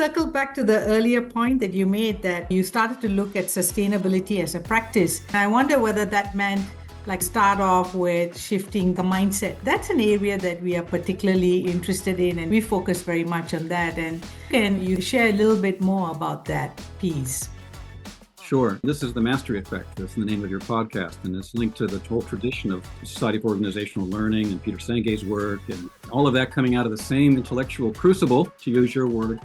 circle back to the earlier point that you made, that you started to look at sustainability as a practice. I wonder whether that meant like start off with shifting the mindset. That's an area that we are particularly interested in, and we focus very much on that. And can you share a little bit more about that piece? Sure. This is the Mastery Effect. That's the name of your podcast, and it's linked to the whole tradition of Society for Organizational Learning and Peter Senge's work, and all of that coming out of the same intellectual crucible, to use your word,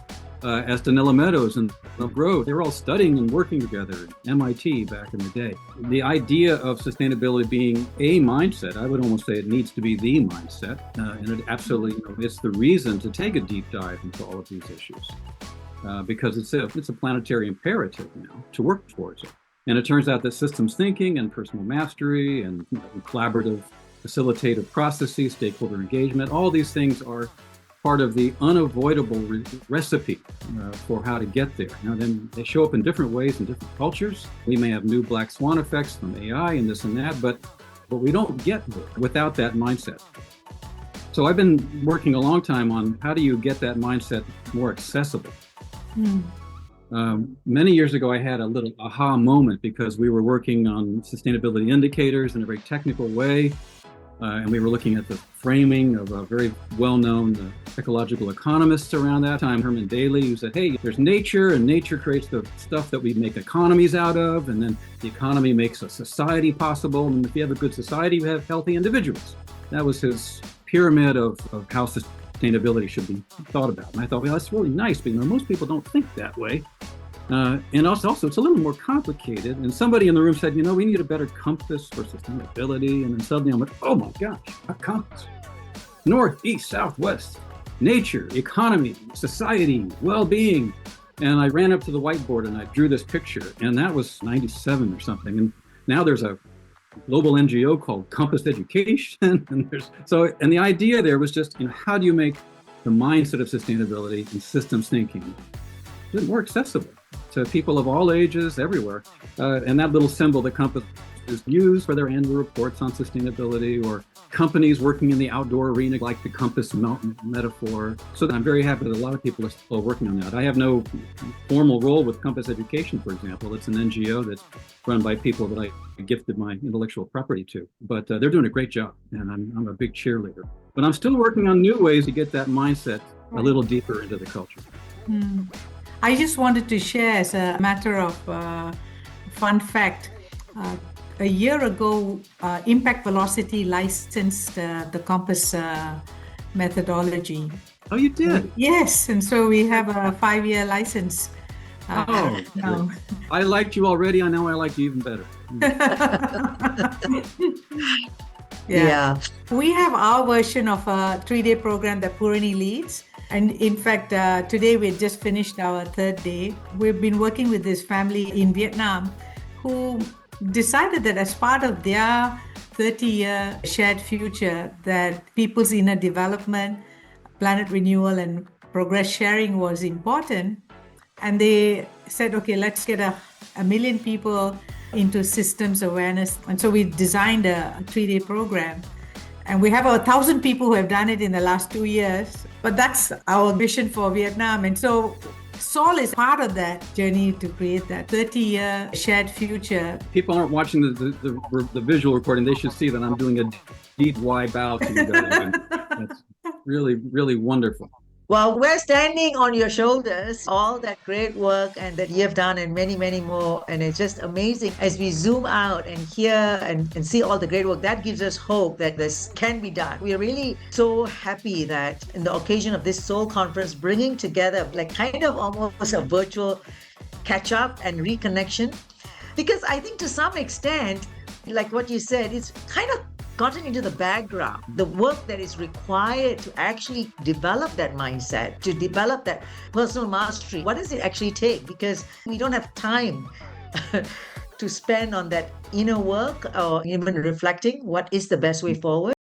as Donella Meadows and Grove. They were all studying and working together at MIT back in the day. The idea of sustainability being a mindset, I would almost say it needs to be the mindset, and it absolutely, it's the reason to take a deep dive into all of these issues. Because it's a planetary imperative now to work towards it. And it turns out that systems thinking and personal mastery and collaborative facilitative processes, stakeholder engagement, all these things are part of the unavoidable recipe for how to get there. Now, then they show up in different ways in different cultures. We may have new black swan effects from AI and this and that, but we don't get there without that mindset. So I've been working a long time on how do you get that mindset more accessible. Many years ago, I had a little aha moment because we were working on sustainability indicators in a very technical way, and we were looking at the framing of a very well-known ecological economist around that time, Herman Daly, who said, hey, there's nature, and nature creates the stuff that we make economies out of, and then the economy makes a society possible, and if you have a good society, you have healthy individuals. That was his pyramid of how sustainability should be thought about. And I thought, well, that's really nice, but most people don't think that way. And also, it's a little more complicated. And somebody in the room said, we need a better compass for sustainability. And then suddenly I went, oh my gosh, a compass. North, east, south, west, nature, economy, society, well-being. And I ran up to the whiteboard and I drew this picture. And that was 97 or something. And now there's a global NGO called Compass Education. And the idea there was just, how do you make the mindset of sustainability and systems thinking more accessible to people of all ages everywhere? And that little symbol, the compass, is used for their annual reports on sustainability, or companies working in the outdoor arena, like the compass mountain metaphor. So I'm very happy that a lot of people are still working on that. I have no formal role with Compass Education, for example. It's an NGO that's run by people that I gifted my intellectual property to. But they're doing a great job, and I'm a big cheerleader. But I'm still working on new ways to get that mindset a little deeper into the culture. I just wanted to share, as a matter of fun fact, a year ago, Impact Velocity licensed the Compass methodology. Oh, you did? Yes, and so we have a 5-year license. Now. I liked you already. I know I like you even better. Yeah. We have our version of a 3-day program that Purani leads. And in fact, today we just finished our 3rd day. We've been working with this family in Vietnam who decided that as part of their 30-year shared future, that people's inner development, planet renewal, and progress sharing was important. And they said, okay, let's get a million people into systems awareness. And so we designed a 3-day program. And we have 1,000 people who have done it in the last 2 years. But that's our vision for Vietnam. And so Saul is part of that journey to create that 30-year shared future. People aren't watching the visual recording. They should see that I'm doing a deep wide bow to you guys. That's really, really wonderful. Well, we're standing on your shoulders, all that great work and that you've done, and many, many more. And it's just amazing as we zoom out and hear and see all the great work. That gives us hope that this can be done. We're really so happy that in the occasion of this Soul Conference, bringing together like kind of almost a virtual catch up and reconnection. Because I think to some extent, like what you said, it's kind of gotten into the background. The work that is required to actually develop that mindset, to develop that personal mastery, what does it actually take? Because we don't have time to spend on that inner work or even reflecting what is the best way forward.